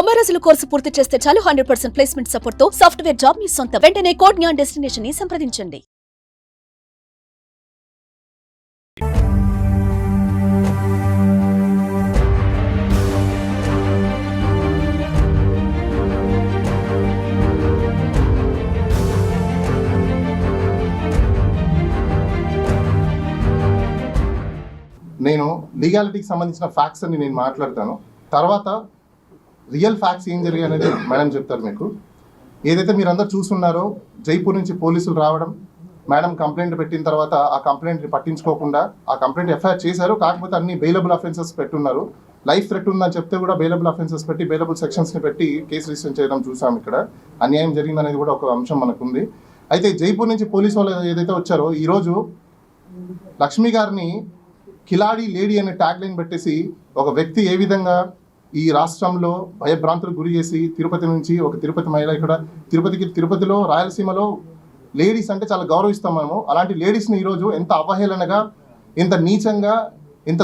90 రోజుల కోర్సు పూర్తి చేస్తే చాలు 100% ప్లేస్మెంట్ సపోర్ట్ తో సాఫ్ట్వేర్ జాబ్ మీ సొంతం. వెంటనే కోడ్ జ్ఞాన్ డెస్టినేషన్ ని సంప్రదించండి. నేను లీగాలిటీకి సంబంధించిన ఫ్యాక్ట్స్ అని నేను మాట్లాడతాను. తర్వాత రియల్ ఫ్యాక్ట్స్ ఏం జరిగాయి అనేది మేడం చెప్తారు మీకు. ఏదైతే మీరందరూ చూస్తున్నారో జైపూర్ నుంచి పోలీసులు రావడం, మేడం కంప్లైంట్ పెట్టిన తర్వాత ఆ కంప్లైంట్ని పట్టించుకోకుండా ఆ కంప్లైంట్ ఎఫ్ఐఆర్ చేశారు. కాకపోతే అన్ని బెయిలబుల్ అఫెన్సెస్ పెట్టున్నారు. లైఫ్ థ్రెట్ ఉందని చెప్తే కూడా బెయిలబుల్ అఫెన్సెస్ పెట్టి బెయిలబుల్ సెక్షన్స్ని పెట్టి కేసు రిజిస్టర్ చేయడం చూసాం. ఇక్కడ అన్యాయం జరిగిందనేది కూడా ఒక అంశం మనకుంది. అయితే జైపూర్ నుంచి పోలీసు వాళ్ళు ఏదైతే వచ్చారో ఈరోజు లక్ష్మి గారిని కిలాడి లేడీ అనే ట్యాగ్ లైన్ పెట్టేసి ఒక వ్యక్తి ఏ విధంగా ఈ రాష్ట్రంలో భయభ్రాంతులకు గురి చేసి తిరుపతి నుంచి ఒక తిరుపతి మహిళ ఇక్కడ తిరుపతిలో రాయలసీమలో లేడీస్ అంటే చాలా గౌరవిస్తాం మనము. అలాంటి లేడీస్ని ఈరోజు ఎంత అవహేళనగా, ఎంత నీచంగా, ఎంత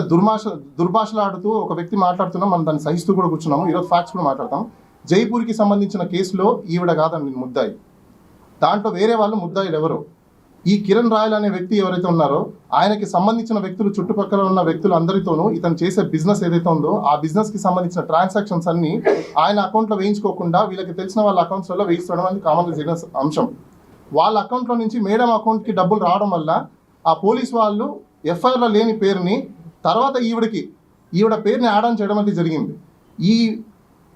దుర్భాషలాడుతూ ఒక వ్యక్తి మాట్లాడుతున్నాం. మనం దాన్ని సహిస్తూ కూడా కూర్చున్నాము. ఈరోజు ఫ్యాక్ట్స్ కూడా మాట్లాడతాం. జైపూర్కి సంబంధించిన కేసులో ఈవిడ కాదండి ముద్దాయి, దాంట్లో వేరే వాళ్ళు ముద్దాయిలు ఎవరు. ఈ కిరణ్ రాయల్ అనే వ్యక్తి ఎవరైతే ఉన్నారో ఆయనకి సంబంధించిన వ్యక్తులు, చుట్టుపక్కల ఉన్న వ్యక్తులు అందరితోనూ ఇతను చేసే బిజినెస్ ఏదైతే ఉందో ఆ బిజినెస్కి సంబంధించిన ట్రాన్సాక్షన్స్ అన్ని ఆయన అకౌంట్లో వేయించుకోకుండా వీళ్ళకి తెలిసిన వాళ్ళ అకౌంట్స్లో వేయించడం అనేది కామన్గా జరిగిన అంశం. వాళ్ళ అకౌంట్లో నుంచి మేడం అకౌంట్కి డబ్బులు రావడం వల్ల ఆ పోలీస్ వాళ్ళు ఎఫ్ఐఆర్లో లేని పేరుని తర్వాత ఈవిడ పేరుని యాడ్ ఆన్ చేయడం అనేది జరిగింది. ఈ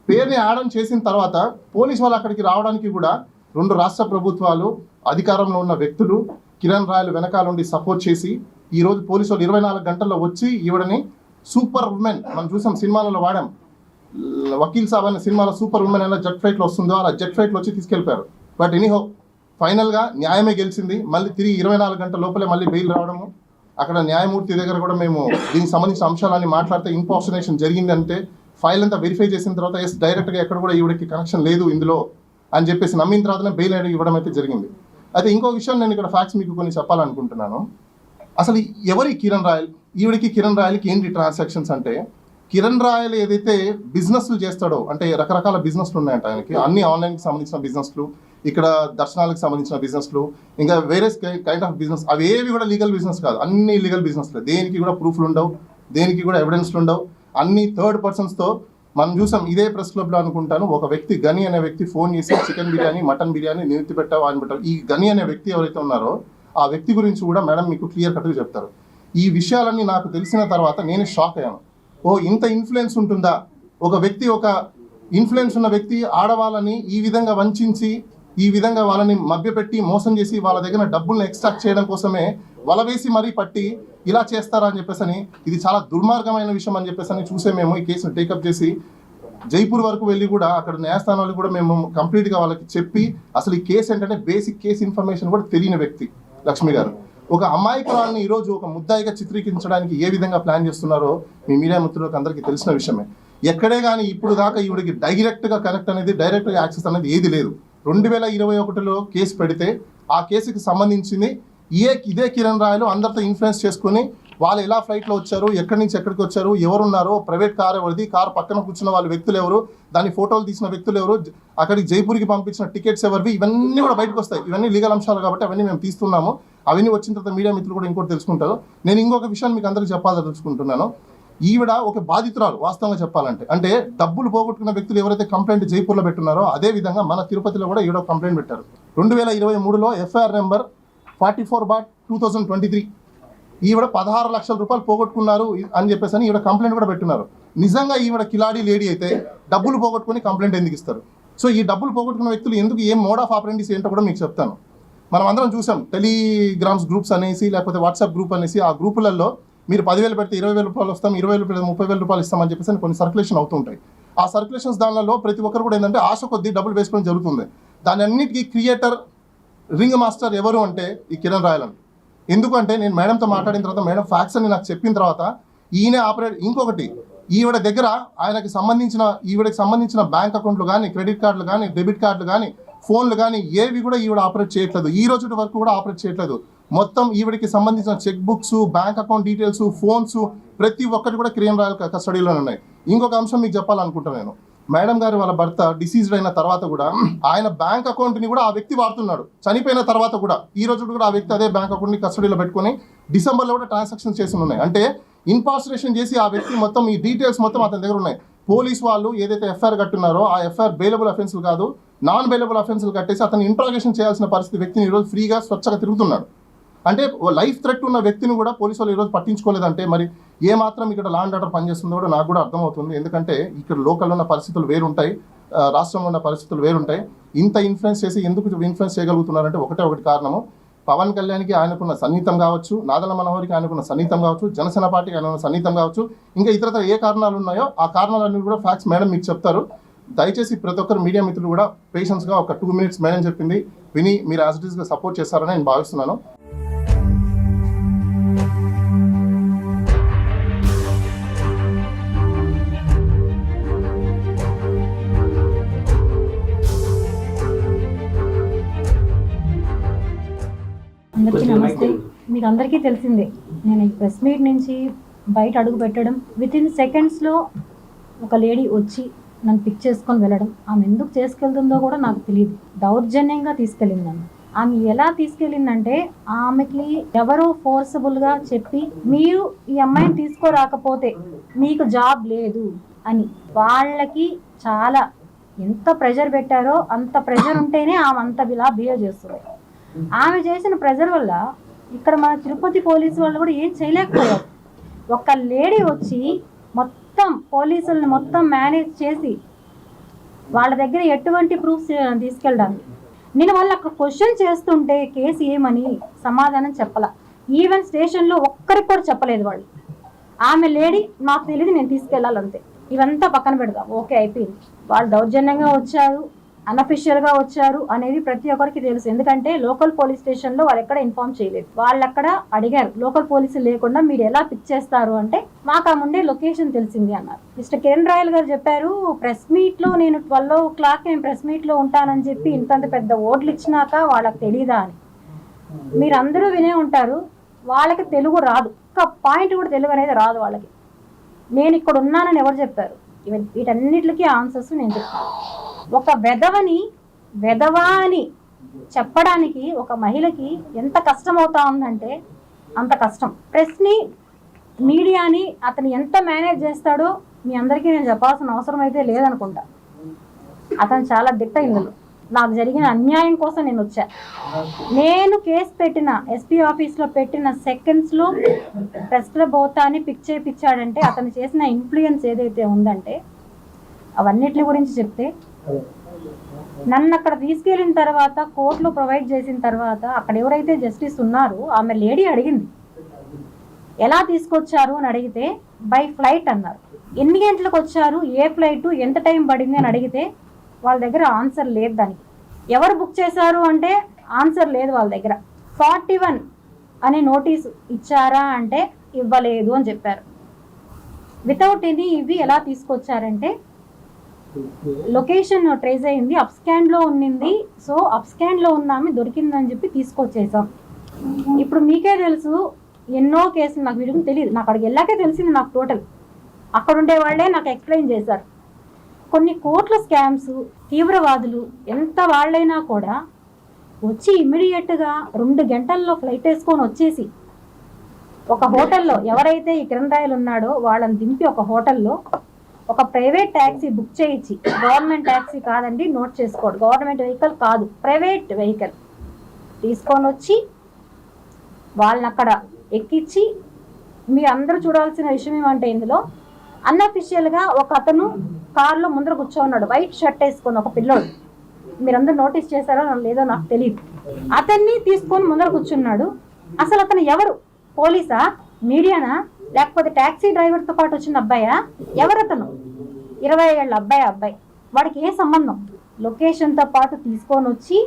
పేరుని యాడ్ ఆన్ చేసిన తర్వాత పోలీస్ వాళ్ళు అక్కడికి రావడానికి కూడా 2 రాష్ట్ర ప్రభుత్వాలు, అధికారంలో ఉన్న వ్యక్తులు కిరణ్ రాయల్ వెనకాల నుండి సపోర్ట్ చేసి ఈరోజు పోలీసు వాళ్ళు 24 గంటల్లో వచ్చి ఈవిడని సూపర్ ఉమెన్, మనం చూసాం సినిమాలలో వాడాం, వకీల్ సాబ్ అనే సినిమాలో సూపర్ ఉమెన్ ఎలా జెట్ ఫ్లైట్లో వస్తుందో అలా జెట్ ఫ్లైట్లో వచ్చి తీసుకెళ్ళిపోయారు. బట్ ఎనీహో ఫైనల్గా న్యాయమే గెలిచింది. మళ్ళీ తిరిగి 24 గంటల లోపలే మళ్ళీ బెయిల్ రావడము. అక్కడ న్యాయమూర్తి దగ్గర కూడా మేము దీనికి సంబంధించిన అంశాలన్నీ మాట్లాడితే ఇంపార్షనేషన్ జరిగిందంటే ఫైల్ అంతా వెరిఫై చేసిన తర్వాత ఎస్ డైరెక్ట్గా ఎక్కడ కూడా ఈవిడకి కనెక్షన్ లేదు ఇందులో అని చెప్పేసి నమ్మిన తర్వాతనే బెయిల్ ఇవ్వడం అయితే జరిగింది. అయితే ఇంకో విషయం నేను ఇక్కడ ఫ్యాక్ట్స్ మీకు కొన్ని చెప్పాలనుకుంటున్నాను. అసలు ఎవరి కిరణ్ రాయల్, ఈవిడికి కిరణ్ రాయల్కి ఏంటి ట్రాన్సాక్షన్స్ అంటే, కిరణ్ రాయల్ ఏదైతే బిజినెస్లు చేస్తాడో, అంటే రకరకాల బిజినెస్లు ఉన్నాయంట ఆయనకి, అన్ని ఆన్లైన్కి సంబంధించిన బిజినెస్లు, ఇక్కడ దర్శనాలకు సంబంధించిన బిజినెస్లు, ఇంకా వేరే కైండ్ ఆఫ్ బిజినెస్, అవి ఏవి కూడా లీగల్ బిజినెస్ కాదు, అన్ని లీగల్ బిజినెస్లే. దేనికి కూడా ప్రూఫ్లు ఉండవు, దేనికి కూడా ఎవిడెన్స్లు ఉండవు, అన్ని థర్డ్ పర్సన్స్తో. మనం చూసాం ఇదే ప్రెస్ క్లబ్లో అనుకుంటాను, ఒక వ్యక్తి గని అనే వ్యక్తి ఫోన్ చేసి చికెన్ బిర్యానీ, మటన్ బిర్యానీ నిలిపి పెట్టావు అని పెట్టావు. ఈ గని అనే వ్యక్తి ఎవరైతే ఉన్నారో ఆ వ్యక్తి గురించి కూడా మేడం మీకు క్లియర్ కట్గా చెప్తారు. ఈ విషయాలన్నీ నాకు తెలిసిన తర్వాత నేను షాక్ అయ్యాను. ఇంత ఇన్ఫ్లుయెన్స్ ఉంటుందా? ఒక వ్యక్తి, ఒక ఇన్ఫ్లుయెన్స్ ఉన్న వ్యక్తి ఆడవాళ్ళని ఈ విధంగా వంచి, ఈ విధంగా వాళ్ళని మభ్యపెట్టి మోసం చేసి వాళ్ళ దగ్గర డబ్బులను ఎక్స్ట్రాక్ట్ చేయడం కోసమే వలవేసి మరీ పట్టి ఇలా చేస్తారా అని చెప్పేసి, ఇది చాలా దుర్మార్గమైన విషయం అని చెప్పేసి చూసే మేము ఈ కేసును టేకప్ చేసి జైపూర్ వరకు వెళ్ళి కూడా అక్కడ న్యాయస్థానాలు కూడా మేము కంప్లీట్గా వాళ్ళకి చెప్పి అసలు ఈ కేసు ఏంటంటే బేసిక్ కేసు ఇన్ఫర్మేషన్ కూడా తెలియని వ్యక్తి లక్ష్మి గారు. ఒక అమాయకురాలని ఈరోజు ఒక ముద్దాయిగా చిత్రీకరించడానికి ఏ విధంగా ప్లాన్ చేస్తున్నారో మీ మీడియా మిత్రులకు అందరికీ తెలిసిన విషయమే. ఎక్కడే కానీ ఇప్పుడు దాకా ఈవిడికి డైరెక్ట్గా కనెక్ట్ అనేది, డైరెక్ట్గా యాక్సెస్ అనేది ఏది లేదు. 2021లో కేసు పెడితే ఆ కేసుకి సంబంధించింది ఇదే కిరణ్ రాయలు అందరితో ఇన్ఫ్లుయెన్స్ చేసుకుని వాళ్ళు ఎలా ఫ్లైట్లో వచ్చారు, ఎక్కడి నుంచి ఎక్కడికి వచ్చారు, ఎవరున్నారో, ప్రైవేట్ కార్ ఎవరిది, కారు పక్కన కూర్చున్న వాళ్ళ వ్యక్తులు ఎవరు, దాని ఫోటోలు తీసిన వ్యక్తులు ఎవరు, అక్కడికి జైపూర్కి పంపించిన టికెట్స్ ఎవరివి, ఇవన్నీ కూడా బయటకు వస్తాయి. ఇవన్నీ లీగల్ అంశాలు కాబట్టి అవన్నీ మేము తీస్తున్నాము. అవన్నీ వచ్చిన తర్వాత మీడియా మిత్రులు కూడా ఇంకోటి తెలుసుకుంటారు. నేను ఇంకొక విషయాన్ని మీకు అందరికీ తెలుసుకుంటున్నాను. ఈవిడ ఒక బాధితురాలు వాస్తవంగా చెప్పాలంటే. అంటే డబ్బులు పోగొట్టుకున్న వ్యక్తులు ఎవరైతే కంప్లైంట్ జైపూర్లో పెట్టున్నారో అదే విధంగా మన తిరుపతిలో కూడా ఈవిడ కంప్లైంట్ పెట్టారు. 2023లో ఎఫ్ఐఆర్ నెంబర్ 44/2023 ఈవిడ 16 లక్షల రూపాయలు పోగొట్టుకున్నారు అని చెప్పేసి ఈవిడ కంప్లైంట్ కూడా పెట్టున్నారు. నిజంగా ఈవిడ కిలాడి లేడీ అయితే డబ్బులు పోగొట్టుకుని కంప్లైంట్ ఎందుకు ఇస్తారు? సో ఈ డబ్బులు పోగొట్టుకున్న వ్యక్తులు ఎందుకు, ఏం మోడ్ ఆఫ్ ఆపరెంటిస్ ఏంటో కూడా మీకు చెప్తాను. మనం అందరం చూసాం టెలిగ్రామ్స్ గ్రూప్స్ అనేసి, లేకపోతే వాట్సాప్ గ్రూప్ అనేసి, ఆ గ్రూపులలో మీరు 10,000 పెడితే 20,000 రూపాయలు వస్తాం, 20,000 పెడితే 30,000 రూపాయలు ఇస్తామని చెప్పేసి కొన్ని సర్క్యులేషన్ అవుతుంటాయి. ఆ సర్క్యులేషన్స్ దానిలో ప్రతి ఒక్కరు కూడా ఏంటంటే ఆశ కొద్దీ డబ్బులు వేసుకోవడం జరుగుతుంది. దాని అన్నిటికీ క్రియేటర్, రింగ్ మాస్టర్ ఎవరు అంటే ఈ కిరణ్ రాయల్ అని. ఎందుకంటే నేను మేడంతో మాట్లాడిన తర్వాత మేడం ఫ్యాక్ట్స్ అని నాకు చెప్పిన తర్వాత ఈయన ఆపరేట్, ఇంకొకటి ఈవిడికి సంబంధించిన బ్యాంక్ అకౌంట్లు కానీ, క్రెడిట్ కార్డులు కానీ, డెబిట్ కార్డులు కానీ, ఫోన్లు కానీ ఏవి కూడా ఈవిడ ఆపరేట్ చేయట్లేదు. ఈ రోజు వరకు కూడా ఆపరేట్ చేయట్లేదు. మొత్తం ఈవిడికి సంబంధించిన check books, bank account details, phones ప్రతి ఒక్కటి కూడా కిరణ్ రాయల్ కస్టడీలోనే ఉన్నాయి. ఇంకొక అంశం మీకు చెప్పాలనుకుంటున్నాను నేను. మేడం గారు వాళ్ళ భర్త డిసీజ్డ్ అయిన తర్వాత కూడా ఆయన బ్యాంక్ అకౌంట్ని కూడా ఆ వ్యక్తి వాడుతున్నాడు. చనిపోయిన తర్వాత కూడా ఈ రోజు కూడా ఆ వ్యక్తి అదే బ్యాంక్ అకౌంట్ని కస్టడీలో పెట్టుకొని డిసెంబర్లో కూడా ట్రాన్సాక్షన్స్ చేసి ఉన్నాయి. అంటే ఇన్పార్సరేషన్ చేసి ఆ వ్యక్తి మొత్తం ఈ డీటెయిల్స్ మొత్తం అతని దగ్గర ఉన్నాయి. పోలీస్ వాళ్ళు ఏదైతే ఎఫ్ఐఆర్ కట్టున్నారో ఆ ఎఫ్ఐఆర్ బెయిలబుల్ అఫెన్సులు కాదు, నాన్ బెయిలబుల్ అఫెన్సులు కట్టేసి అతను ఇంట్రాగేషన్ చేయాల్సిన పరిస్థితి వ్యక్తిని ఈరోజు ఫ్రీగా స్వచ్ఛగా తిరుగుతున్నాడు. అంటే లైఫ్ థ్రెట్ ఉన్న వ్యక్తిని కూడా పోలీసు వాళ్ళు ఈరోజు పట్టించుకోలేదంటే మరి ఏ మాత్రం ఇక్కడ లా అండ్ ఆర్డర్ పనిచేస్తుందో కూడా నాకు కూడా అర్థమవుతుంది. ఎందుకంటే ఇక్కడ లోకల్లో ఉన్న పరిస్థితులు వేరుంటాయి, రాష్ట్రంలో ఉన్న పరిస్థితులు వేరుంటాయి. ఇంత ఇన్ఫ్లుయెన్స్ చేసి ఎందుకు ఇన్ఫ్లుయెన్స్ చేయగలుగుతున్నారంటే ఒకటి కారణము పవన్ కళ్యాణ్కి ఆయనకున్న సన్నిహితం కావచ్చు, నాదల మనోహర్కి ఆయనకున్న సన్నిహితం కావచ్చు, జనసేన పార్టీకి ఆయన సన్నిహితం కావచ్చు, ఇంకా ఇతరత ఏ కారణాలు ఉన్నాయో ఆ కారణాలన్నీ కూడా ఫ్యాక్ట్స్ మేడం మీకు చెప్తారు. దయచేసి ప్రతి ఒక్కరు మీడియా మిత్రులు కూడా పేషెన్స్గా ఒక 2 minutes మేడం చెప్పింది విని మీరు యాజ్ ఇట్ ఈస్గా సపోర్ట్ చేస్తారని నేను భావిస్తున్నాను. అందరికీ నమస్తే. మీకు అందరికీ తెలిసిందే, నేను ఈ ప్రెస్ మీట్ నుంచి బయట అడుగు పెట్టడం వితిన్ సెకండ్స్లో ఒక లేడీ వచ్చి నన్ను పిక్ చేసుకొని వెళ్ళడం. ఆమె ఎందుకు చేసుకెళ్తుందో కూడా నాకు తెలియదు. దౌర్జన్యంగా తీసుకెళ్ళింది నన్ను. ఆమె ఎలా తీసుకెళ్ళిందంటే ఆమెకి ఎవరో ఫోర్సబుల్గా చెప్పి మీరు ఈ అమ్మాయిని తీసుకోరాకపోతే మీకు జాబ్ లేదు అని వాళ్ళకి చాలా ఎంత ప్రెషర్ పెట్టారో అంత ప్రెషర్ ఉంటేనే ఆమె అంత ఇలా బిహేవ్ చేస్తుంది. ఆమె చేసిన ప్రెజర్ వల్ల ఇక్కడ మన తిరుపతి పోలీసు వాళ్ళు కూడా ఏం చేయలేకపోయారు. ఒక లేడీ వచ్చి మొత్తం పోలీసులను మొత్తం మేనేజ్ చేసి వాళ్ళ దగ్గర ఎటువంటి ప్రూఫ్స్ తీసుకెళ్ళడానికి. నేను వాళ్ళు అక్కడ క్వశ్చన్ చేస్తుంటే కేసు ఏమని సమాధానం చెప్పాల. ఈవెన్ స్టేషన్లో ఒక్కరికి కూడా చెప్పలేదు వాళ్ళు. ఆమె లేడీ నాకు తెలియదు, నేను తీసుకెళ్ళాలంతే. ఇవంతా పక్కన పెడదాం, ఓకే అయిపోయింది. వాళ్ళు దౌర్జన్యంగా వచ్చారు, అన్అఫిషియల్గా వచ్చారు అనేది ప్రతి ఒక్కరికి తెలుసు. ఎందుకంటే లోకల్ పోలీస్ స్టేషన్లో వాళ్ళు ఎక్కడ ఇన్ఫార్మ్ చేయలేదు. వాళ్ళు అక్కడ అడిగారు లోకల్ పోలీసులు లేకుండా మీరు ఎలా పిక్ చేస్తారు అంటే మాకు ఆ ముందే లొకేషన్ తెలిసింది అన్నారు. మిస్టర్ కిరణ్ రాయల్ గారు చెప్పారు ప్రెస్ మీట్లో నేను 12 o'clock నేను ప్రెస్ మీట్లో ఉంటానని చెప్పి ఇంతంత పెద్ద ఓట్లు ఇచ్చినాక వాళ్ళకి తెలీదా అని. మీరందరూ వినే ఉంటారు, వాళ్ళకి తెలుగు రాదు, ఒక్క పాయింట్ కూడా తెలుగు అనేది రాదు వాళ్ళకి. నేను ఇక్కడ ఉన్నానని ఎవరు చెప్పారు? వీటన్నిటికీ ఆన్సర్స్ నేను చెప్తాను. ఒక వెధవా అని చెప్పడానికి ఒక మహిళకి ఎంత కష్టం అవుతా ఉందంటే అంత కష్టం. ప్రెస్ని మీడియాని అతను ఎంత మేనేజ్ చేస్తాడో మీ అందరికీ నేను చెప్పాల్సిన అవసరం అయితే లేదనుకుంటా. అతను చాలా దిట్ట ఇందులో. నాకు జరిగిన అన్యాయం కోసం నేను వచ్చా. నేను కేసు పెట్టిన ఎస్పీ ఆఫీస్లో పెట్టిన సెకండ్స్లో ప్రెస్ క్లబ్ అవుతాని పిక్ చేయించాడంటే అతను చేసిన ఇన్ఫ్లుయెన్స్ ఏదైతే ఉందంటే అవన్నిటి గురించి చెప్తే నన్ను అక్కడ తీసుకెళ్ళిన తర్వాత కోర్టులో ప్రొవైడ్ చేసిన తర్వాత అక్కడ ఎవరైతే జస్టిస్ ఉన్నారో ఆమె లేడీ అడిగింది ఎలా తీసుకొచ్చారు అని అడిగితే బై ఫ్లైట్ అన్నారు. ఎన్ని గంటలకు వచ్చారు, ఏ ఫ్లైట్, ఎంత టైం పడింది అని అడిగితే వాళ్ళ దగ్గర ఆన్సర్ లేదు. దానికి ఎవరు బుక్ చేశారు అంటే ఆన్సర్ లేదు వాళ్ళ దగ్గర. 41 అనే నోటీసు ఇచ్చారా అంటే ఇవ్వలేదు అని చెప్పారు. వితౌట్ ఎనీ ఇవి ఎలా తీసుకొచ్చారంటే లొకేషన్ ట్రేస్ అయింది, అప్స్కాండ్లో ఉన్నింది, సో అప్స్కాండ్లో ఉన్నామే దొరికిందని చెప్పి తీసుకొచ్చేసాం. ఇప్పుడు మీకే తెలుసు ఎన్నో కేసులు, నాకు వీడికి తెలియదు, నాకు అక్కడికి వెళ్ళాకే తెలిసింది. నాకు టోటల్ అక్కడ ఉండే వాళ్ళే నాకు ఎక్స్ప్లెయిన్ చేశారు. కొన్ని కోట్ల స్కామ్స్, తీవ్రవాదులు ఎంత వాళ్ళైనా కూడా వచ్చి ఇమ్మీడియట్గా 2 గంటల్లో ఫ్లైట్ వేసుకొని వచ్చేసి ఒక హోటల్లో ఎవరైతే ఈ కిరణ్ రాయల్ ఉన్నాడో వాళ్ళని దింపి ఒక హోటల్లో ఒక ప్రైవేట్ ట్యాక్సీ బుక్ చేయించి, గవర్నమెంట్ ట్యాక్సీ కాదండి, నోట్ చేసుకోండి, గవర్నమెంట్ వెహికల్ కాదు, ప్రైవేట్ వెహికల్ తీసుకొని వచ్చి వాళ్ళని అక్కడ ఎక్కించి, మీరు అందరూ చూడాల్సిన విషయం ఏమంటే ఇందులో అన్అఫిషియల్గా ఒక అతను కార్లో ముందర కూర్చోన్నాడు, వైట్ షర్ట్ వేసుకొని ఒక పిల్లోడు. మీరందరూ నోటీస్ చేశారో లేదో నాకు తెలియదు. అతన్ని తీసుకొని ముందర కూర్చున్నాడు. అసలు అతను ఎవరు? పోలీసా, మీడియానా, లేకపోతే ట్యాక్సీ డ్రైవర్తో పాటు వచ్చిన అబ్బాయా? ఎవరతను? 20 ఏళ్ళ అబ్బాయి. వాడికి ఏ సంబంధం? లొకేషన్తో పాటు తీసుకొని వచ్చి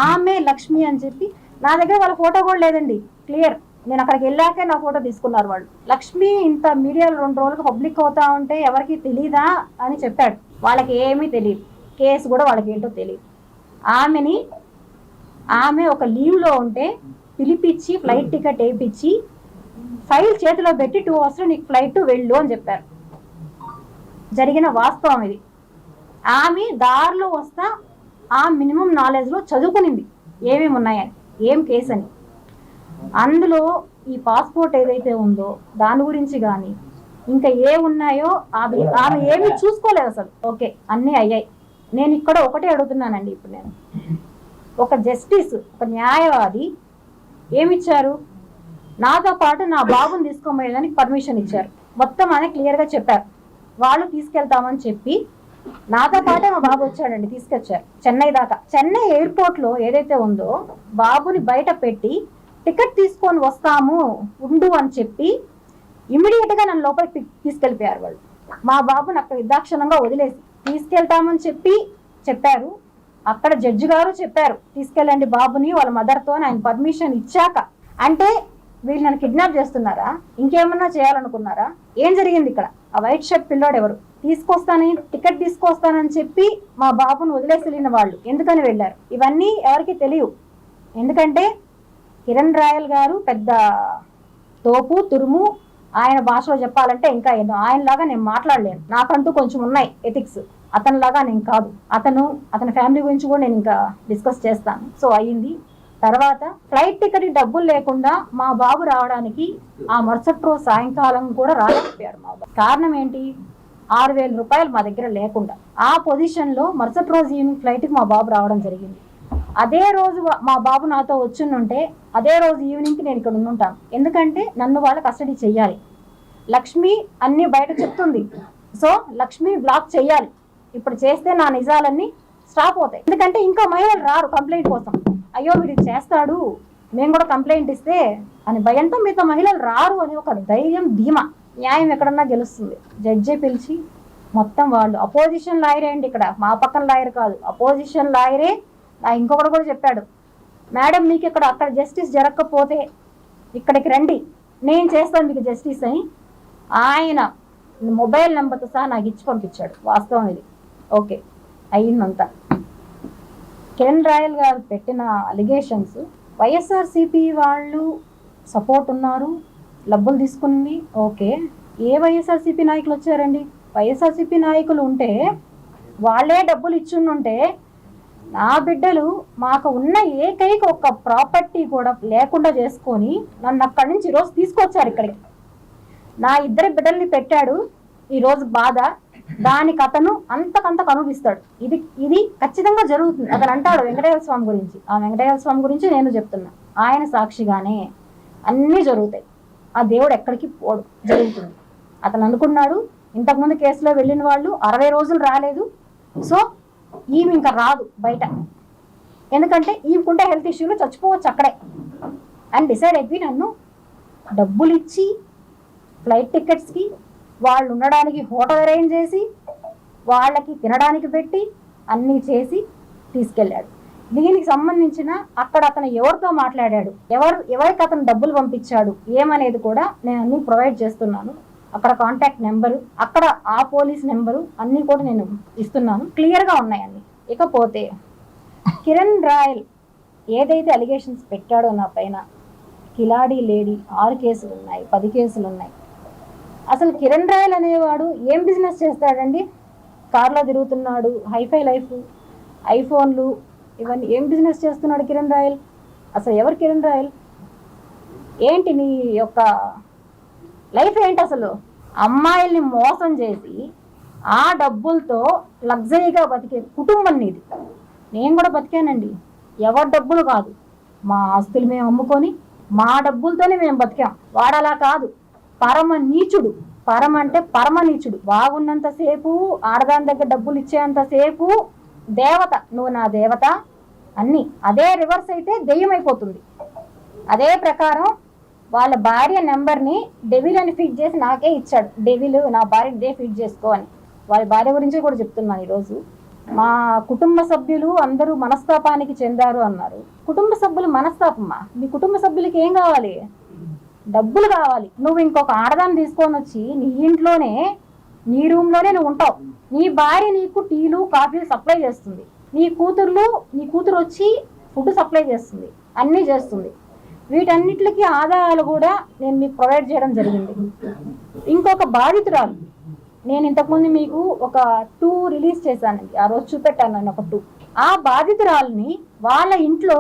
ఆమె లక్ష్మి అని చెప్పి, నా దగ్గర వాళ్ళ ఫోటో కూడా లేదండి, క్లియర్. నేను అక్కడికి వెళ్ళాకే నా ఫోటో తీసుకున్నారు వాళ్ళు. లక్ష్మి ఇంత మీడియాలో 2 రోజులకు పబ్లిక్ అవుతా ఉంటే ఎవరికి తెలీదా అని చెప్పాడు. వాళ్ళకి ఏమీ తెలియదు, కేసు కూడా వాళ్ళకి ఏంటో తెలియదు. ఆమె ఒక లీవ్లో ఉంటే పిలిపించి ఫ్లైట్ టికెట్ వేయించి ఫైల్ చేతిలో పెట్టి 2 hours నీకు ఫ్లైట్ వెళ్ళు అని చెప్పారు. జరిగిన వాస్తవం ఇది. ఆమె దారిలో వస్తా ఆ మినిమం నాలెడ్జ్లో చదువుకునింది ఏమేమి ఉన్నాయని, ఏం కేసు అని. అందులో ఈ పాస్పోర్ట్ ఏదైతే ఉందో దాని గురించి కానీ ఇంకా ఏ ఉన్నాయో ఆమె ఏమీ చూసుకోలేదు అసలు. ఓకే, అన్నీ అయ్యాయి. నేను ఇక్కడ ఒకటే అడుగుతున్నానండి, ఇప్పుడు నేను ఒక జస్టిస్, ఒక న్యాయవాది ఏమిచ్చారు, నాతో పాటు నా బాబుని తీసుకోమోయేదానికి పర్మిషన్ ఇచ్చారు. మొత్తం అని క్లియర్గా చెప్పారు. వాళ్ళు తీసుకెళ్తామని చెప్పి నాతో పాటే మా బాబు వచ్చాడండి, తీసుకొచ్చారు చెన్నై దాకా. చెన్నై ఎయిర్పోర్ట్లో ఏదైతే ఉందో బాబుని బయట పెట్టి టికెట్ తీసుకొని వస్తాము ఉండు అని చెప్పి ఇమ్మీడియట్గా నన్ను లోపలికి తీసుకెళ్ళిపోయారు వాళ్ళు. మా బాబుని అక్కడ నిర్దాక్షిణ్యంగా వదిలేసి తీసుకెళ్తామని చెప్పారు. అక్కడ జడ్జి గారు చెప్పారు తీసుకెళ్ళండి బాబుని వాళ్ళ మదర్తో, ఆయన పర్మిషన్ ఇచ్చాక. అంటే వీళ్ళు నన్ను కిడ్నాప్ చేస్తున్నారా, ఇంకేమన్నా చేయాలనుకున్నారా? ఏం జరిగింది ఇక్కడ? ఆ వైట్ షర్ట్ పిల్లోడు ఎవరు? తీసుకొస్తానని టికెట్ తీసుకొస్తానని చెప్పి మా బాబును వదిలేసి వెళ్ళిన వాళ్ళు ఎందుకని వెళ్ళారు? ఇవన్నీ ఎవరికి తెలియవు. ఎందుకంటే కిరణ్ రాయల్ గారు పెద్ద తోపు తురుము. ఆయన భాషలో చెప్పాలంటే ఇంకా ఎన్నో. ఆయనలాగా నేను మాట్లాడలేను, నాకంటూ కొంచెం ఉన్నాయి ఎథిక్స్. అతనిలాగా నేను కాదు. అతని ఫ్యామిలీ గురించి కూడా నేను ఇంకా డిస్కస్ చేస్తాను. సో అయ్యింది. తర్వాత ఫ్లైట్ టికెట్ డబ్బులు లేకుండా మా బాబు రావడానికి ఆ మరుసటి రోజు సాయంకాలం కూడా రాలేకపోయాడు మా బాబు. కారణం ఏంటి? 6,000 రూపాయలు మా దగ్గర లేకుండా. ఆ పొజిషన్లో మరుసటి రోజు ఈవినింగ్ ఫ్లైట్కి మా బాబు రావడం జరిగింది. అదే రోజు మా బాబు నాతో వచ్చుంటే అదే రోజు ఈవినింగ్కి నేను ఇక్కడ ఉండుంటాను. ఎందుకంటే నన్ను వాళ్ళు కస్టడీ చెయ్యాలి. లక్ష్మి అన్నీ బయట చెప్తుంది. సో లక్ష్మి బ్లాక్ చెయ్యాలి. ఇప్పుడు చేస్తే నా నిజాలన్నీ స్టాప్ అవుతాయి. ఎందుకంటే ఇంకా మహిళలు రారు కంప్లైంట్ కోసం. అయ్యో వీడు చేస్తాడు, మేము కూడా కంప్లైంట్ ఇస్తే అని భయంతో మిగతా మహిళలు రారు అని ఒక ధైర్యం, ధీమా. న్యాయం ఎక్కడన్నా గెలుస్తుంది. జడ్జి పిలిచి మొత్తం వాళ్ళు అపోజిషన్ లాయరే అండి, ఇక్కడ మా పక్కన లాయర్ కాదు, అపోజిషన్ లాయరే. ఇంకొకటి కూడా చెప్పాడు, మేడం మీకు ఇక్కడ అక్కడ జస్టిస్ జరగకపోతే ఇక్కడికి రండి, నేను చేస్తాను మీకు జస్టిస్ అని ఆయన మొబైల్ నెంబర్తో సహా నాకు ఇచ్చి పంపించాడు. వాస్తవం ఇది. ఓకే, అయ్యిందంతా. కిరణ్ రాయల్ గారు పెట్టిన అలిగేషన్స్ వైఎస్ఆర్సీపీ వాళ్ళు సపోర్ట్ ఉన్నారు, డబ్బులు తీసుకుంది. ఓకే, ఏ వైఎస్ఆర్సీపీ నాయకులు వచ్చారండి? వైఎస్ఆర్సీపీ నాయకులు ఉంటే వాళ్ళే డబ్బులు ఇచ్చుంటే నా బిడ్డలు మాకు ఉన్న ఏకైక ఒక ప్రాపర్టీ కూడా లేకుండా చేసుకొని నన్ను అక్కడి నుంచి ఈరోజు తీసుకొచ్చారు ఇక్కడికి. నా 2 బిడ్డల్ని పెట్టాడు. ఈరోజు బాధ దానికి అతను అంతకంతకు అనుభవిస్తాడు. ఇది ఖచ్చితంగా జరుగుతుంది. అతను అంటాడు వెంకటేశ్వర స్వామి గురించి. ఆ వెంకటేశ్వర స్వామి గురించి నేను చెప్తున్నా, ఆయన సాక్షిగానే అన్నీ జరుగుతాయి. ఆ దేవుడు ఎక్కడికి పోడు, జరుగుతుంది. అతను అనుకున్నాడు ఇంతకుముందు కేసులో వెళ్ళిన వాళ్ళు 60 రోజులు రాలేదు, సో ఈమె ఇంకా రాదు బయట, ఎందుకంటే ఈమెకుంటే హెల్త్ ఇష్యూలు చచ్చిపోవచ్చు అక్కడే అని డిసైడ్ అయిపోయి నన్ను డబ్బులు ఇచ్చి ఫ్లైట్ టికెట్స్కి, వాళ్ళు ఉండడానికి హోటల్ అరేంజ్ చేసి, వాళ్ళకి తినడానికి పెట్టి అన్నీ చేసి తీసుకెళ్ళాడు. దీనికి సంబంధించిన అక్కడ అతను ఎవరితో మాట్లాడాడు, ఎవరికి అతను డబ్బులు పంపించాడు ఏమనేది కూడా నేను అన్నీ ప్రొవైడ్ చేస్తున్నాను. అక్కడ కాంటాక్ట్ నెంబరు, అక్కడ ఆ పోలీస్ నెంబరు అన్నీ కూడా నేను ఇస్తున్నాను, క్లియర్గా ఉన్నాయండి. ఇకపోతే కిరణ్ రాయల్ ఏదైతే అలిగేషన్స్ పెట్టాడో నా పైన, కిలాడీ లేడీ 6 కేసులు ఉన్నాయి, 10 కేసులు ఉన్నాయి. అసలు కిరణ్ రాయల్ అనేవాడు ఏం బిజినెస్ చేస్తాడండి? కార్లో తిరుగుతున్నాడు, హైఫై లైఫ్, ఐఫోన్లు, ఇవన్నీ ఏం బిజినెస్ చేస్తున్నాడు కిరణ్ రాయల్? అసలు ఎవరు కిరణ్ రాయల్? ఏంటి నీ యొక్క లైఫ్ ఏంటి అసలు? అమ్మాయిల్ని మోసం చేసి ఆ డబ్బులతో లగ్జరీగా బతికే కుటుంబం నీది. నేను కూడా బతికానండి, ఎవరి డబ్బులు కాదు, మా ఆస్తులు మేము అమ్ముకొని మా డబ్బులతోనే మేము బతికాం. వాడలా కాదు, పరమ నీచుడు. పరమ అంటే పరమ నీచుడు. బాగున్నంతసేపు ఆడదాని దగ్గర డబ్బులు ఇచ్చేంతసేపు దేవత, నువ్వు నా దేవత అన్నీ. అదే రివర్స్ అయితే దెయ్యం అయిపోతుంది. అదే ప్రకారం వాళ్ళ భార్య నెంబర్ని డెవిల్ అని ఫిట్ చేసి నాకే ఇచ్చాడు. డెవిల్ నా భార్య ఇదే ఫిట్ చేసుకో అని. వాళ్ళ భార్య గురించి కూడా చెప్తున్నాను ఈరోజు. మా కుటుంబ సభ్యులు అందరూ మనస్తాపానికి చెందారు అన్నారు. కుటుంబ సభ్యులు మనస్తాపమ్మా? మీ కుటుంబ సభ్యులకి ఏం కావాలి? డబ్బులు కావాలి. నువ్వు ఇంకొక ఆడదాన్ని తీసుకొని వచ్చి నీ ఇంట్లోనే, నీ రూమ్లోనే నువ్వు ఉంటావు. నీ భార్య నీకు టీలు కాఫీలు సప్లై చేస్తుంది. నీ కూతురు వచ్చి ఫుడ్ సప్లై చేస్తుంది, అన్నీ చేస్తుంది. వీటన్నిటికి ఆదాయాలు కూడా నేను మీకు ప్రొవైడ్ చేయడం జరిగింది. ఇంకొక బాధితురాలు నేను ఇంతకుముందు మీకు ఒక 2 రిలీజ్ చేశానండి, ఆ రోజు చూపెట్టాను నేను ఒక 2. ఆ బాధితురాల్ని వాళ్ళ ఇంట్లో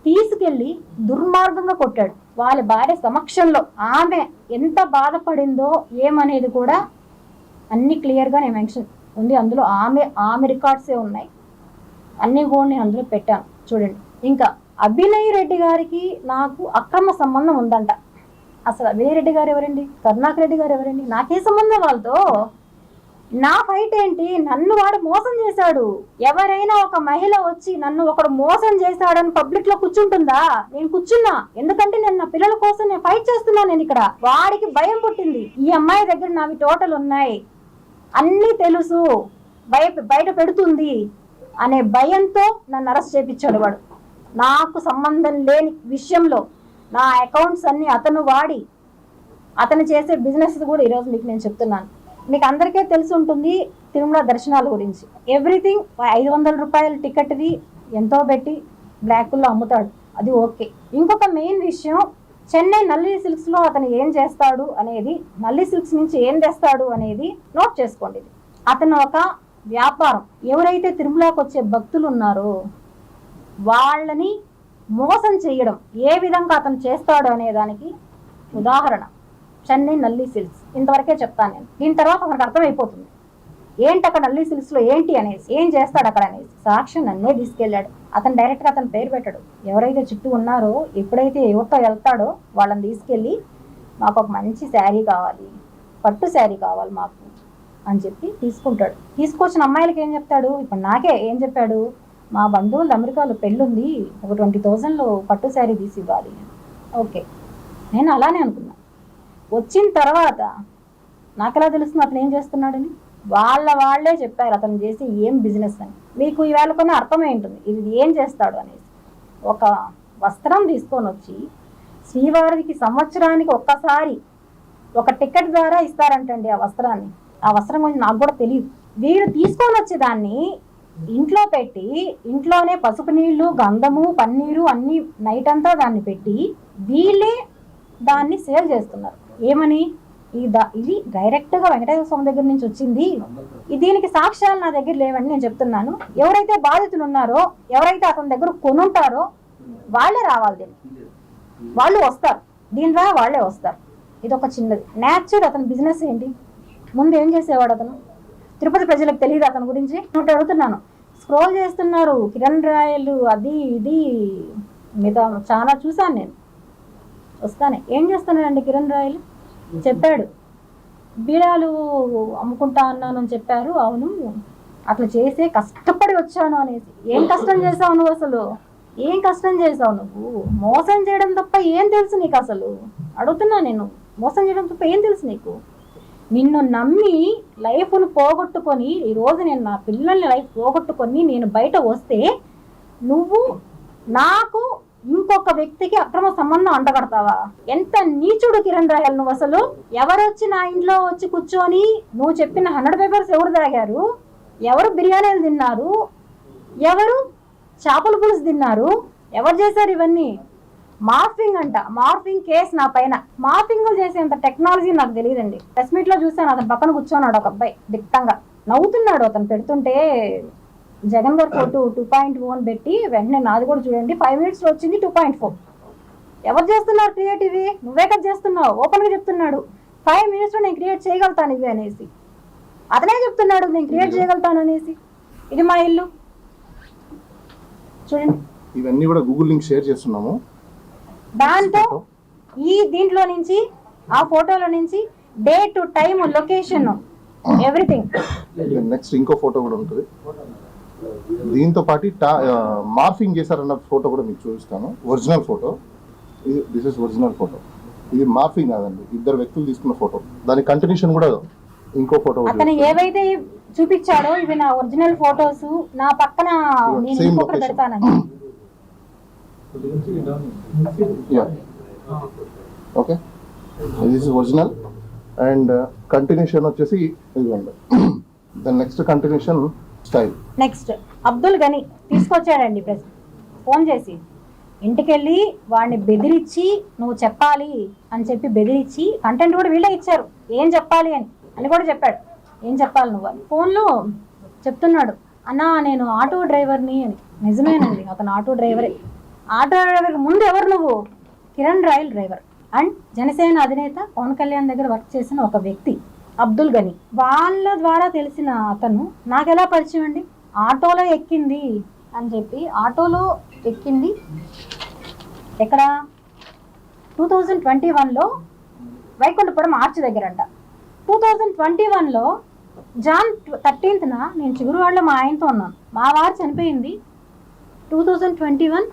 తీసుకెళ్ళి దుర్మార్గంగా కొట్టాడు వాళ్ళ భార్య సమక్షంలో. ఆమె ఎంత బాధపడిందో ఏమనేది కూడా అన్ని క్లియర్గా నేను మెన్షన్ ఉంది అందులో. ఆమె రికార్డ్సే ఉన్నాయి, అన్నీ కూడా నేను అందులో పెట్టాను చూడండి. ఇంకా అభినయ్ రెడ్డి గారికి నాకు అక్రమ సంబంధం ఉందంట. అసలు అభినయ్ రెడ్డి గారు ఎవరండి, కరుణాకర్ రెడ్డి గారు ఎవరండి, నాకే సంబంధం వాళ్ళతో? నా ఫైట్ ఏంటి? నన్ను వాడు మోసం చేశాడు. ఎవరైనా ఒక మహిళ వచ్చి నన్ను ఒకడు మోసం చేశాడని పబ్లిక్ లో కూర్చుంటుందా? నేను కూర్చున్నా, ఎందుకంటే నేను నా పిల్లల కోసం నేను ఫైట్ చేస్తున్నా. నేను ఇక్కడ వాడికి భయం పుట్టింది, ఈ అమ్మాయి దగ్గర నావి టోటల్ ఉన్నాయి, అన్నీ తెలుసు, బయట పెడుతుంది అనే భయంతో నన్ను అరెస్ట్ చేయించాడు వాడు. నాకు సంబంధం లేని విషయంలో నా అకౌంట్స్ అన్ని అతను వాడి అతను చేసే బిజినెస్ కూడా ఈరోజు మీకు నేను చెప్తున్నాను. మీకు అందరికీ తెలిసి ఉంటుంది తిరుమల దర్శనాల గురించి. ఎవ్రీథింగ్ 500 రూపాయల టికెట్ది ఎంతో పెట్టి బ్లాక్లో అమ్ముతాడు, అది ఓకే. ఇంకొక మెయిన్ విషయం, చెన్నై నల్లి సిల్క్స్లో అతను ఏం చేస్తాడు అనేది, నల్లి సిల్క్స్ నుంచి ఏం తెస్తాడు అనేది నోట్ చేసుకోండి. అతను ఒక వ్యాపారం. ఎవరైతే తిరుమలకు వచ్చే భక్తులు ఉన్నారో వాళ్ళని మోసం చేయడం ఏ విధంగా అతను చేస్తాడు అనే దానికి ఉదాహరణ చెన్నై నల్లి సిల్క్స్. ఇంతవరకే చెప్తాను నేను. దీని తర్వాత మనకు అర్థమైపోతుంది ఏంటి అక్కడ నల్లి సిల్క్స్లో ఏంటి అనేసి, ఏం చేస్తాడు అక్కడ అనేసి. సాక్షి నన్నే తీసుకెళ్ళాడు. అతను డైరెక్ట్గా అతను పేరు పెట్టాడు. ఎవరైతే చుట్టూ ఉన్నారో, ఎప్పుడైతే యువత వెళ్తాడో వాళ్ళని తీసుకెళ్ళి మాకు ఒక మంచి శారీ కావాలి, పట్టు శారీ కావాలి మాకు అని చెప్పి తీసుకుంటాడు. తీసుకొచ్చిన అమ్మాయిలకి ఏం చెప్తాడు, ఇప్పుడు నాకే ఏం చెప్పాడు, మా బంధువులు అమెరికాలో పెళ్ళుంది, ఒక 20,000లో పట్టు శారీ తీసి ఇవ్వాలి. ఓకే, నేను అలానే అనుకున్నా. వచ్చిన తర్వాత నాకెలా తెలుస్తుంది అతను ఏం చేస్తున్నాడని? వాళ్ళే చెప్పారు అతను చేసి ఏం బిజినెస్ అని. మీకు ఈవేళ కొన్ని అర్థమై ఉంటుంది ఇది ఏం చేస్తాడు అనేసి. ఒక వస్త్రం తీసుకొని వచ్చి శ్రీవారికి సంవత్సరానికి ఒక్కసారి ఒక టికెట్ ద్వారా ఇస్తారంటండి ఆ వస్త్రాన్ని. ఆ వస్త్రం గురించి నాకు కూడా తెలియదు. వీడు తీసుకొని వచ్చి దాన్ని ఇంట్లో పెట్టి, ఇంట్లోనే పసుపు నీళ్లు, గంధము, పన్నీరు అన్ని నైట్ అంతా దాన్ని పెట్టి వీళ్ళే దాన్ని సేల్ చేస్తున్నారు. ఏమని? ఇది డైరెక్ట్గా వెంకటేశ్వర స్వామి దగ్గర నుంచి వచ్చింది, దీనికి సాక్ష్యాలు నా దగ్గర లేవని నేను చెప్తున్నాను. ఎవరైతే బాధితులు ఉన్నారో, ఎవరైతే అతని దగ్గర కొనుంటారో వాళ్ళే రావాలి, దీనికి వాళ్ళు వస్తారు, దీని ద్వారా వాళ్ళే వస్తారు. ఇది ఒక చిన్నది. న్యాచురల్ అతని బిజినెస్ ఏంటి? ముందు ఏం చేసేవాడు అతను? తిరుపతి ప్రజలకు తెలియదు అతని గురించి? నేను అడుగుతున్నాను. స్క్రోల్ చేస్తున్నారు కిరణ్ రాయలు, అది ఇది మిగతా చాలా చూసాను నేను. వస్తానే ఏం చేస్తున్నాడండి కిరణ్ రాయలు? చెప్పాడు బీడాలు అమ్ముకుంటా అన్నాను అని చెప్పారు. అవును, అట్లా చేసే కష్టపడి వచ్చాను అనేసి. ఏం కష్టం చేసావు నువ్వు? అసలు ఏం కష్టం చేసావు నువ్వు? మోసం చేయడం తప్ప ఏం తెలుసు నీకు? అసలు అడుగుతున్నా నేను, మోసం చేయడం తప్ప ఏం తెలుసు నీకు? నిన్ను నమ్మి లైఫ్ను పోగొట్టుకొని, ఈరోజు నేను నా పిల్లల్ని లైఫ్ పోగొట్టుకొని నేను బయట వస్తే నువ్వు నాకు ఇంకొక వ్యక్తికి అక్రమ సంబంధం అంటగడతావా? ఎంత నీచుడు కిరణ్ రాయల్ నువ్వు అసలు. ఎవరొచ్చి నా ఇంట్లో వచ్చి కూర్చొని నువ్వు చెప్పిన 100 పేపర్స్ ఎవరు తాగారు, ఎవరు బిర్యానీలు తిన్నారు, ఎవరు చేపల పులుసు తిన్నారు, ఎవరు చేశారు ఇవన్నీ? మార్ఫింగ్ అంట, మార్ఫింగ్ కేసు నా పైన. మార్ఫింగ్ చేసేంత టెక్నాలజీ నాకు తెలియదండి. ప్రెస్ మీట్ లో చూసాను, అతను పక్కన కూర్చోన్నాడు ఒక అబ్బాయి, దిట్టంగా నవ్వుతున్నాడు. అతను పెడుతుంటే జగన్ గారు ఫోటో 2.1 పెట్టి వెంటనే నాది కూడా చూడండి 5 minutesలో వచ్చింది 2.4. ఎవరు చేస్తున్నారు క్రియేటివ్? నువ్వే కదా చేస్తున్నావు. ఓపెన్గా చెప్తున్నాడు 5 minutesలో నేను క్రియేట్ చేయగలుగుతాను ఇవి అనేసి. అతనే చెప్తున్నాడు నేను క్రియేట్ చేయగలుగుతాను అనేసి. ఇది మా ఇల్లు చూడండి. ఇవన్నీ కూడా గూగుల్ లింక్ షేర్ చేస్తున్నాము. దాంతో దీంట్లో నుంచి, ఆ ఫోటోలో నుంచి date, time, location, everything. Next ఇంకో ఫోటో కూడా ఉంటుంది. దీంతో పాటు మార్ఫింగ్ చేశారన్న ఫోటో కూడా మీకు చూపిస్తాను. Original photo, this is original photo. ఇది మార్ఫింగ్ కాదండి, ఇద్దరు వ్యక్తులు తీసుకున్న ఫోటో. దాని కంటిన్యూషన్ కూడా ఇంకో ఫోటో. అతను ఏవైతే చూపించాడో ఇవి నా ఒరిజినల్ ఫోటోస్. నా పక్కన నేను ఇంకొకటి పెడతానండి. Okay, this is original. And continuation వచ్చేసి ఇదిగోండి. The next continuation style. Next Abdul గని తీసుకొచ్చాడండి ఫోన్ చేసి, ఇంటికెళ్ళి వాడిని బెదిరించి నువ్వు చెప్పాలి అని చెప్పి బెదిరించి, కంటెంట్ కూడా వీళ్ళే ఇచ్చారు ఏం చెప్పాలి అని కూడా చెప్పాడు. ఏం చెప్పాలి నువ్వు అని ఫోన్లో చెప్తున్నాడు. అన్నా నేను ఆటో డ్రైవర్ని అని. నిజమేనండి, అతను ఆటో డ్రైవరే. ఆటో డ్రైవర్ ముందు ఎవరు నువ్వు? Kiran royal driver and Janasena అధినేత పవన్ కళ్యాణ్ దగ్గర వర్క్ చేసిన ఒక వ్యక్తి అబ్దుల్ గని. వాళ్ళ ద్వారా తెలిసిన అతను నాకు ఎలా పరిచయం అండి, ఆటోలో ఎక్కింది అని చెప్పి. ఆటోలో ఎక్కింది ఎక్కడ? 2021లో వైకుంఠపురం ఆర్చ్ దగ్గర అంట. 2021లో జాన్ 13th నేను చిగురువాడలో మా ఆయనతో ఉన్నాను. మా వారు చనిపోయింది 2021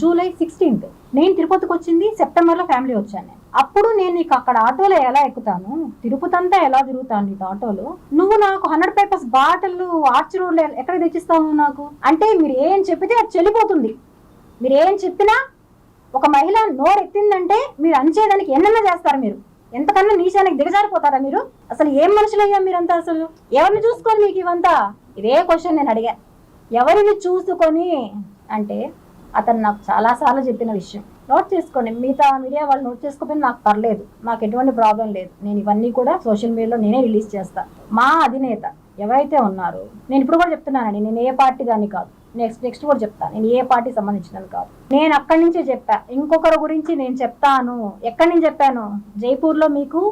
జూలై 16th. నేను తిరుపతికి వచ్చింది సెప్టెంబర్లో ఫ్యామిలీ వచ్చాను నేను. అప్పుడు నేను నీకు అక్కడ ఆటోలో ఎలా ఎక్కుతాను, తిరుపతి అంతా ఎలా తిరుగుతాను నీకు ఆటోలో? నువ్వు నాకు 100 పేపర్స్ బాటిల్ ఆర్చ్ రోడ్లో ఎక్కడ తెచ్చిస్తావు నాకు? అంటే మీరు ఏం చెప్పితే అది చెల్లిపోతుంది. మీరు ఏం చెప్పినా ఒక మహిళ నోరు ఎత్తిందంటే మీరు అంచేదానికి ఎన్నెన్న చేస్తారు. మీరు ఎంతకన్నా నీచానికి దిగజారిపోతారా మీరు? అసలు ఏం మనుషులయ్యా మీరంతా? అసలు ఎవరిని చూసుకొని మీకు ఇవంతా? ఇదే క్వశ్చన్ నేను అడిగా. ఎవరిని చూసుకొని అంటే అతను నాకు చాలాసార్లు చెప్పిన విషయం. నోట్ చేసుకోండి, మిగతా మీడియా వాళ్ళు నోట్ చేసుకోకపోయినా నాకు పర్లేదు, నాకు ఎటువంటి ప్రాబ్లం లేదు. నేను ఇవన్నీ కూడా సోషల్ మీడియాలో నేనే రిలీజ్ చేస్తాను. మా అధినేత ఎవరైతే ఉన్నారో, నేను ఇప్పుడు కూడా చెప్తున్నానండి, నేను ఏ పార్టీ దాన్ని కాదు, నెక్స్ట్ కూడా చెప్తాను, నేను ఏ పార్టీ సంబంధించినది కాదు. నేను అక్కడి నుంచే చెప్పా. ఇంకొకరి గురించి నేను చెప్తాను. ఎక్కడి నుంచి చెప్పాను? జైపూర్లో మీకు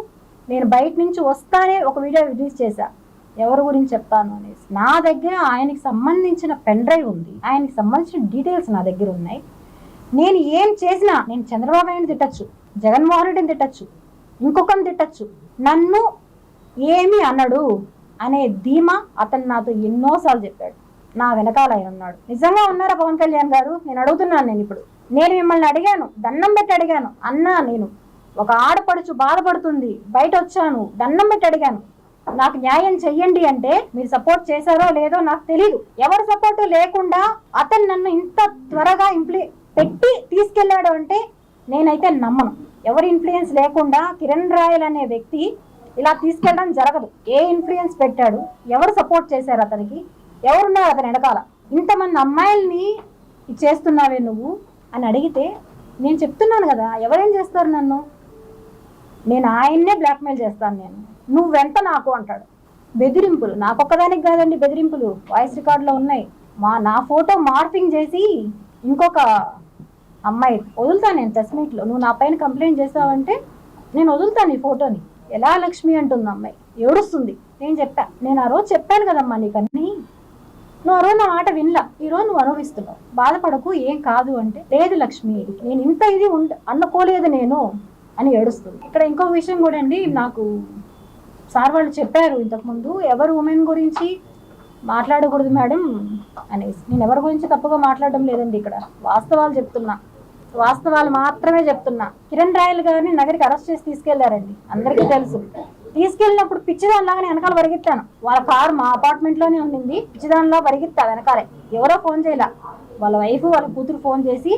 నేను బయట నుంచి వస్తానే ఒక వీడియో రిలీజ్ చేశా, ఎవరి గురించి చెప్తాను అనేసి. నా దగ్గర ఆయనకి సంబంధించిన పెన్ డ్రైవ్ ఉంది, ఆయనకి సంబంధించిన డీటెయిల్స్ నా దగ్గర ఉన్నాయి. నేను ఏం చేసినా, నేను చంద్రబాబు నాయుడు తిట్టచ్చు, జగన్మోహన్ రెడ్డిని తిట్టచ్చు, ఇంకొకరిని తిట్టచ్చు, నన్ను ఏమి అనడు అనే ధీమా అతను నాతో ఎన్నోసార్లు చెప్పాడు. నా వెనకాల ఆయన ఉన్నాడు. నిజంగా ఉన్నారా పవన్ కళ్యాణ్ గారు? నేను అడుగుతున్నాను. నేను ఇప్పుడు నేను మిమ్మల్ని అడిగాను, దండం పెట్టి అడిగాను. అన్నా, నేను ఒక ఆడపడుచు బాధపడుతుంది, బయట వచ్చాను, దండం పెట్టి అడిగాను, నాకు న్యాయం చెయ్యండి అంటే మీరు సపోర్ట్ చేశారో లేదో నాకు తెలియదు. ఎవరు సపోర్ట్ లేకుండా అతను నన్ను ఇంత త్వరగా పెట్టి తీసుకెళ్లాడు అంటే నేనైతే నమ్మను. ఎవరి ఇన్ఫ్లుయెన్స్ లేకుండా కిరణ్ రాయల్ అనే వ్యక్తి ఇలా తీసుకెళ్ళడం జరగదు. ఏ ఇన్ఫ్లుయెన్స్ పెట్టాడు? ఎవరు సపోర్ట్ చేశారు అతనికి? ఎవరున్నారు అతని వెనకాల? ఇంతమంది అమ్మాయిల్ని చేస్తున్నావే నువ్వు అని అడిగితే నేను చెప్తున్నాను కదా, ఎవరేం చేస్తారు నన్ను? నేను ఆయన్నే బ్లాక్మెయిల్ చేస్తాను. నేను నువ్వెంత నాకు అంటాడు. బెదిరింపులు నాకొక్కదానికి కాదండి, బెదిరింపులు వాయిస్ రికార్డులో ఉన్నాయి. నా ఫోటో మార్పింగ్ చేసి ఇంకొక అమ్మాయి వదులుతాను నేను ప్రెస్ మీట్లో. నువ్వు నా పైన కంప్లైంట్ చేసావంటే నేను వదులుతాను ఈ ఫోటోని. ఎలా లక్ష్మి అంటుంది అమ్మాయి, ఏడుస్తుంది. నేను చెప్పా, నేను ఆ రోజు చెప్పాను కదమ్మా నీకన్నీ, నువ్వు ఆ రోజు నా మాట వినలా, ఈరోజు నువ్వు అనుభవిస్తున్నావు, బాధపడకు, ఏం కాదు అంటే, లేదు లక్ష్మి నేను ఇంత ఇది అనుకోలేదు నేను అని ఏడుస్తుంది. ఇక్కడ ఇంకో విషయం కూడా అండి, నాకు సార్ వాళ్ళు చెప్పారు ఇంతకుముందు, ఎవరు ఉమెన్ గురించి మాట్లాడకూడదు మేడం అనేసి. నేను ఎవరి గురించి తప్పుగా మాట్లాడడం లేదండి, ఇక్కడ వాస్తవాలు చెప్తున్నా, వాస్తవాలు మాత్రమే చెప్తున్నా. కిరణ్ రాయల్ గారిని నగరికి అరెస్ట్ చేసి తీసుకెళ్లారండి, అందరికీ తెలుసు. తీసుకెళ్ళినప్పుడు పిచ్చిదానిలాగా నేను వెనకాల పరిగెత్తాను. వాళ్ళ కారు మా అపార్ట్మెంట్లోనే ఉండింది, పిచ్చిదానిలా పరిగెత్తా వెనకాలే. ఎవరో ఫోన్ చేయలే, వాళ్ళ వైఫ్ వాళ్ళ కూతురు ఫోన్ చేసి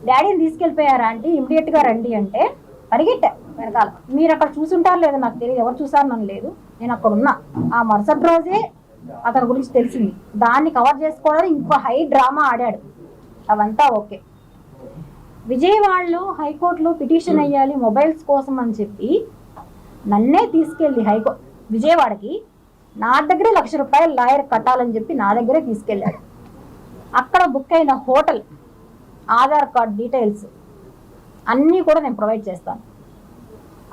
డాడీని తీసుకెళ్ళిపోయారా అంటే ఇమ్మీడియట్గా రండి అంటే పరిగెట్టా వెనకాల. మీరు అక్కడ చూసుంటారు లేదు నాకు తెలియదు, ఎవరు చూసారు నన్ను లేదు, నేను అక్కడ ఉన్నా. ఆ మరుసటి రోజే అతని గురించి తెలిసింది. దాన్ని కవర్ చేసుకోవడానికి ఇంకో హై డ్రామా ఆడాడు. అవంతా ఓకే. విజయవాడలో హైకోర్టులో పిటిషన్ అయ్యాలి మొబైల్స్ కోసం అని చెప్పి నన్నే తీసుకెళ్ళి విజయవాడకి నా దగ్గరే ₹1,00,000 లాయర్ కట్టాలని చెప్పి నా దగ్గరే తీసుకెళ్ళాడు. అక్కడ బుక్ అయిన హోటల్, ఆధార్ కార్డ్ డీటెయిల్స్ అన్నీ కూడా నేను ప్రొవైడ్ చేస్తాను.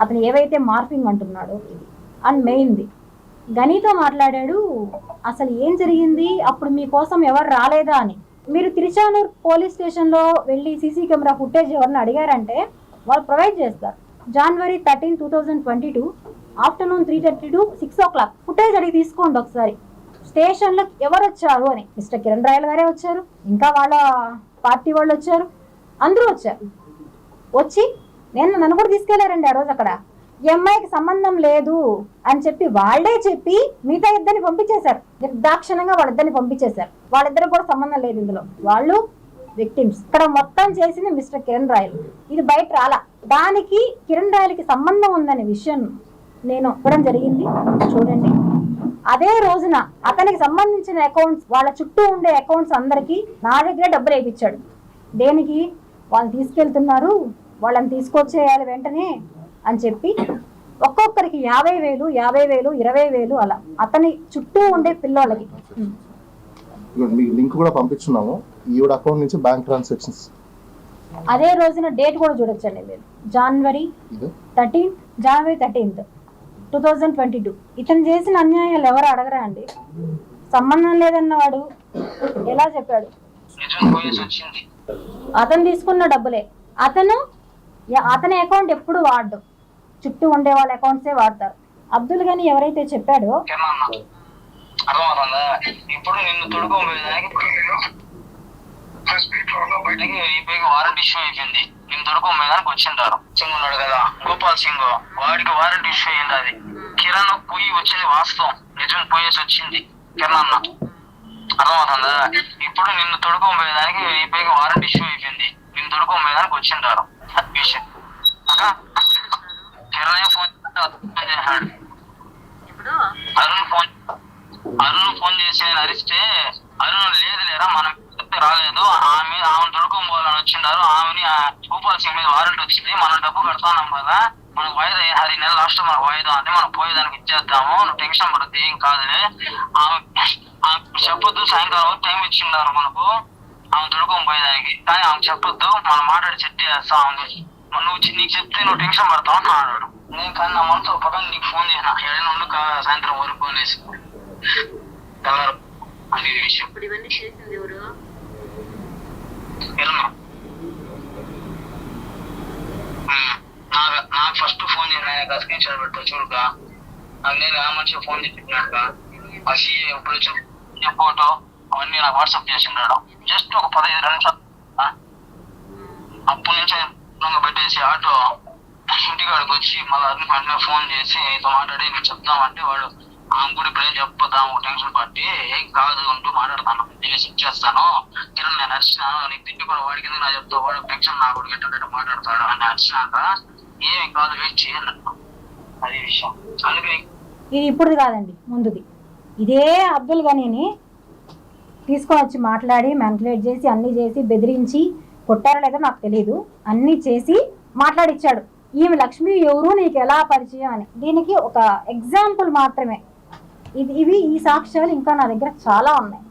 అతను ఏవైతే మార్పింగ్ అంటున్నాడో ఇది అండ్ మెయిన్ది గనితో మాట్లాడాడు. అసలు ఏం జరిగింది అప్పుడు, మీకోసం ఎవరు రాలేదా అని. మీరు తిరుచానూరు పోలీస్ స్టేషన్లో వెళ్ళి సీసీ కెమెరా ఫుటేజ్ ఎవరిని అడిగారంటే వాళ్ళు ప్రొవైడ్ చేస్తారు. January 13, 2022 afternoon 3:30 to 6 o'clock footage అడిగి తీసుకోండి ఒకసారి. స్టేషన్లో ఎవరు వచ్చారు అని, మిస్టర్ కిరణ్ రాయల్ గారే వచ్చారు, ఇంకా వాళ్ళ పార్టీ వాళ్ళు వచ్చారు, అందరూ వచ్చారు. వచ్చి నన్ను కూడా తీసుకెళ్లారండి ఆ రోజు. అక్కడ ఈ అమ్మాయికి సంబంధం లేదు అని చెప్పి వాళ్ళే చెప్పి మిగతా ఇద్దరిని పంపించేశారు. నిర్దాక్షిణంగా వాళ్ళిద్దరిని పంపించేశారు. వాళ్ళిద్దరికి కూడా సంబంధం లేదు ఇందులో, వాళ్ళు విక్టిమ్స్. ఇక్కడ మొత్తం చేసింది మిస్టర్ కిరణ్ రాయల్. ఇది బయట రాలా. దానికి కిరణ్ రాయల్కి సంబంధం ఉందనే విషయం నేను ఇవ్వడం జరిగింది, చూడండి. అదే రోజున అతనికి సంబంధించిన అకౌంట్స్, వాళ్ళ చుట్టూ ఉండే అకౌంట్స్ అందరికీ నా దగ్గరే డబ్బులు వేయించాడు. దేనికి? వాళ్ళు తీసుకెళ్తున్నారు, వాళ్ళని తీసుకొచ్చేయాలి వెంటనే అని చెప్పి ఒక్కొక్కరికి 50,000, 50,000, 20,000 అలా అతని చుట్టూ ఉండే పిల్లోళ్ళకి. మీకు లింక్ కూడా పంపించున్నాము ఈవిడ అకౌంట్ నుంచి బ్యాంక్ ట్రాన్సాక్షన్స్. అదే రోజున డేట్ కూడా చూడొచ్చండి మీరు, జనవరి 13th 2022. ఇతను చేసిన అన్యాయాలు ఎవరు అడగరా అండి? సంబంధం లేదన్నవాడు ఎలా చెప్పాడు? అతను తీసుకున్న డబ్బులే, అతని అకౌంట్ ఎప్పుడు వాడు, చుట్టూ ఉండే వాళ్ళ అకౌంట్సే వాడతారు. అబ్దుల్ గని ఎవరైతే చెప్పాడో ఇప్పుడు నిన్ను తొడుకోబోయేదానికి వారంటీ ఇష్యూ అయిపోయింది. నిన్ను తొడుకోబోయేదానికి వచ్చింటారు. సింగ్ ఉన్నాడు కదా, గోపాల్ సింగ్, వాడికి వారంటీ ఇష్యూ అయింది. అది కిరణ్ పోయి వచ్చింది, వాస్తవం నిజం, పోయేసి వచ్చింది కిరణ్ అన్న. అర్థమవుతుందా? ఇప్పుడు నిన్ను తొడుకోబోయేదానికి వారంటీ ఇష్యూ అయిపోయింది. నిన్ను తొడుకోబోయేదానికి వచ్చింటారు. విషయం కిరణ్ ఫోన్ చేశాడు. అరుణ్ ఫోన్ చేసి నేను అరిస్తే అరుణ్ లేదు లేరా మనం రాలేదు, ఆమెను తొడుకోబోవాలని వచ్చిండారు, ఆమెని గోపాల్ సింగ్ మీద వారెంట్ వచ్చింది, మనం డబ్బు కడతాన్నాం కదా, మనకు వాయిదా 10 నెలల లాస్ట్ మనకు వాయిదా అంటే మనం పోయేదానికి ఇచ్చేద్దాము, నువ్వు టెన్షన్ పడుతుంది, ఏం కాదులే, ఆమె చెప్పొద్దు, సాయంకాలం టైం ఇచ్చిండారు మనకు ఆమె తొడుకోబోయేదానికి, కానీ ఆమె చెప్పొద్దు, మనం మాట్లాడి చెట్టు చేస్తాం, నువ్వు నీకు చెప్తే నువ్వు టెన్షన్ పడతావు అని అన్నాడు. నేను కానీ నా మనసు పక్కన నీకు ఫోన్ చేసిన 7 నుండి సాయంత్రం వరకు ఫోన్ చేసి తెల్లారు అది విషయం. నాకు ఫస్ట్ ఫోన్ చేసిన స్క్రీన్ షాట్ పెట్టా చూడక, నాకు నేను ఆ మనిషి ఫోన్ చెప్పినాక అసి ఎప్పుడు వచ్చిన ఫోటో అవన్నీ నాకు వాట్సాప్ చేసినాడు. జస్ట్ ఒక 15 నిమిషాలు అప్పటి నుంచి పెట్టేసి ఆటో ఇంటికాడికి వచ్చి మళ్ళీ వెంటనే ఫోన్ చేసి నీతో మాట్లాడి నీకు చెప్తామంటే వాడు ఆమె కూడా ఇప్పుడు ఏం చెప్పొద్దాం, టెన్షన్ పట్టి ఏం కాదు అంటూ మాట్లాడతాను, నేను చెక్ చేస్తాను, కిరణ్ నేను అరిచినాను, నీకు తిండి కూడా వాడికి నా చెప్తా, వాడు టెన్షన్ నా కూడా ఎట్ట మాట్లాడతాడు అని అరిచినాక ఏం కాదు వెయిట్ చేయాలి, అది విషయం. అందుకని ఇది ఇప్పుడు కాదండి, ముందుది. ఇదే అబ్దుల్ గనీని తీసుకొని వచ్చి మాట్లాడి మ్యానిపులేట్ చేసి అన్నీ చేసి బెదిరించి కొట్టారో లేదో నాకు తెలియదు, అన్నీ చేసి మాట్లాడిచ్చాడు. ఈమె లక్ష్మి ఎవరు, నీకు ఎలా పరిచయం అని. దీనికి ఒక ఎగ్జాంపుల్ మాత్రమే ఇవి. ఈ సాక్ష్యాలు ఇంకా నా దగ్గర చాలా ఉన్నాయి.